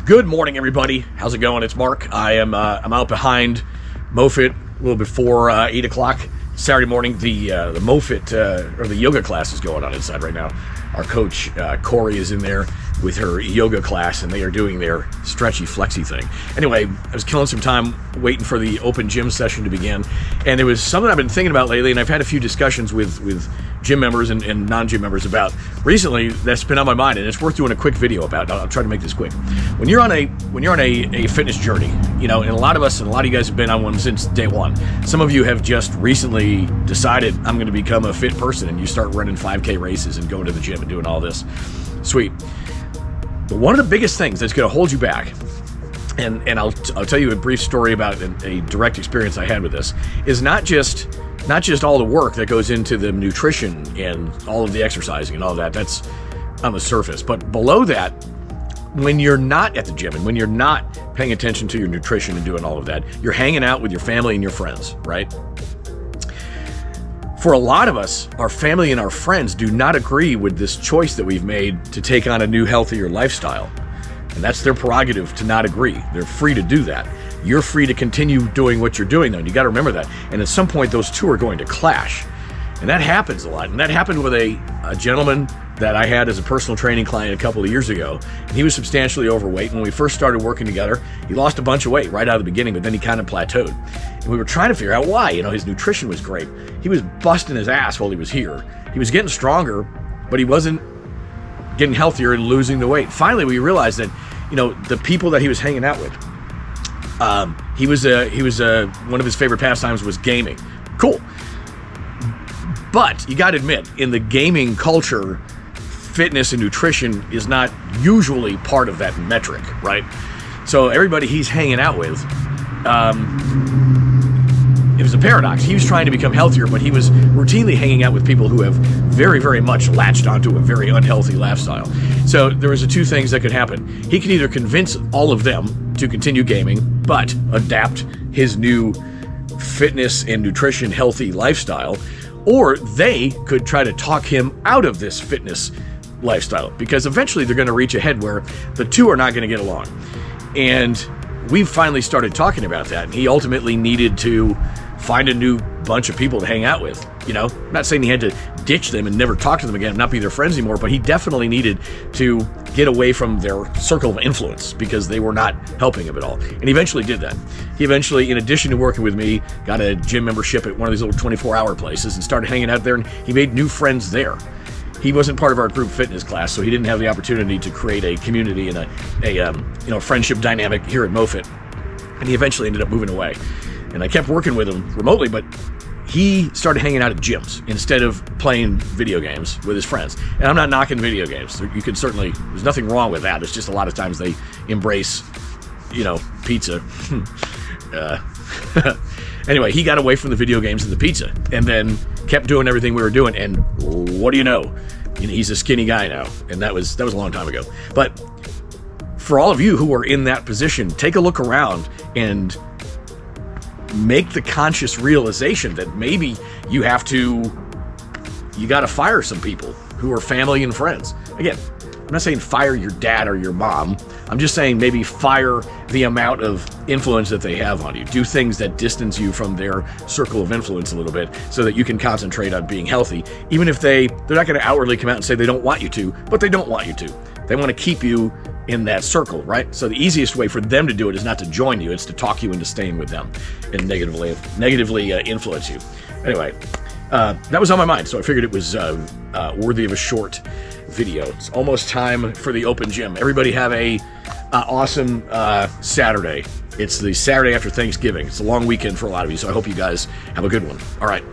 Good morning, everybody. How's it going? It's Mark. I'm out behind Mofit a little before 8 o'clock Saturday morning. The Mofit or the yoga class is going on inside right now. Our coach Corey is in there with her yoga class, and they are doing their stretchy flexy thing. Anyway, I was killing some time waiting for the open gym session to begin, and it was something I've been thinking about lately, and I've had a few discussions with gym members and non-gym members about recently that's been on my mind, and it's worth doing a quick video about. I'll try to make this quick. When you're on a fitness journey, you know, and a lot of us and a lot of you guys have been on one since day one. Some of you have just recently decided, I'm going to become a fit person, and you start running 5K races and going to the gym and doing all this. Sweet. But one of the biggest things that's going to hold you back, and I'll tell you a brief story about a direct experience I had with this, is not just all the work that goes into the nutrition and all of the exercising and all of that. That's on the surface. But below that, when you're not at the gym and when you're not paying attention to your nutrition and doing all of that, you're hanging out with your family and your friends, right? For a lot of us, our family and our friends do not agree with this choice that we've made to take on a new, healthier lifestyle. And that's their prerogative to not agree. They're free to do that. You're free to continue doing what you're doing, though, and you got to remember that. And at some point, those two are going to clash. And that happens a lot. And that happened with a gentleman that I had as a personal training client a couple of years ago. And he was substantially overweight. When we first started working together, he lost a bunch of weight right out of the beginning, but then he kind of plateaued. And we were trying to figure out why. You know, his nutrition was great. He was busting his ass while he was here. He was getting stronger, but he wasn't getting healthier and losing the weight. Finally, we realized that, you know, the people that he was hanging out with, one of his favorite pastimes was gaming. Cool. But you got to admit, in the gaming culture, fitness and nutrition is not usually part of that metric, right? So everybody he's hanging out with, it was a paradox. He was trying to become healthier, but he was routinely hanging out with people who have very, very much latched onto a very unhealthy lifestyle. So there was two things that could happen. He could either convince all of them to continue gaming, but adapt his new fitness and nutrition healthy lifestyle, or they could try to talk him out of this fitness lifestyle, because eventually they're going to reach a head where the two are not going to get along. And we finally started talking about that, and he ultimately needed to find a new bunch of people to hang out with. You know, I'm not saying he had to ditch them and never talk to them again and not be their friends anymore, but he definitely needed to get away from their circle of influence because they were not helping him at all. And he eventually did that. He eventually, in addition to working with me, got a gym membership at one of these little 24-hour places and started hanging out there, and he made new friends there. He wasn't part of our group fitness class, so he didn't have the opportunity to create a community and a friendship dynamic here at Mofit. And he eventually ended up moving away. And I kept working with him remotely, but he started hanging out at gyms instead of playing video games with his friends. And I'm not knocking video games. You can certainly, there's nothing wrong with that. It's just a lot of times they embrace, pizza. Anyway, he got away from the video games and the pizza and then kept doing everything we were doing. And what do you know? He's a skinny guy now. And that was a long time ago. But for all of you who are in that position, take a look around and make the conscious realization that maybe you got to fire some people who are family and friends. Again, I'm not saying fire your dad or your mom. I'm just saying maybe fire the amount of influence that they have on you. Do things that distance you from their circle of influence a little bit so that you can concentrate on being healthy, even if they're not going to outwardly come out and say they don't want you to, but they don't want you to. They want to keep you in that circle, right? So the easiest way for them to do it is not to join you, it's to talk you into staying with them and negatively influence you. Anyway, that was on my mind, so I figured it was worthy of a short video. It's almost time for the open gym. Everybody have a awesome Saturday. It's the Saturday after Thanksgiving. It's a long weekend for a lot of you, so I hope you guys have a good one. All right.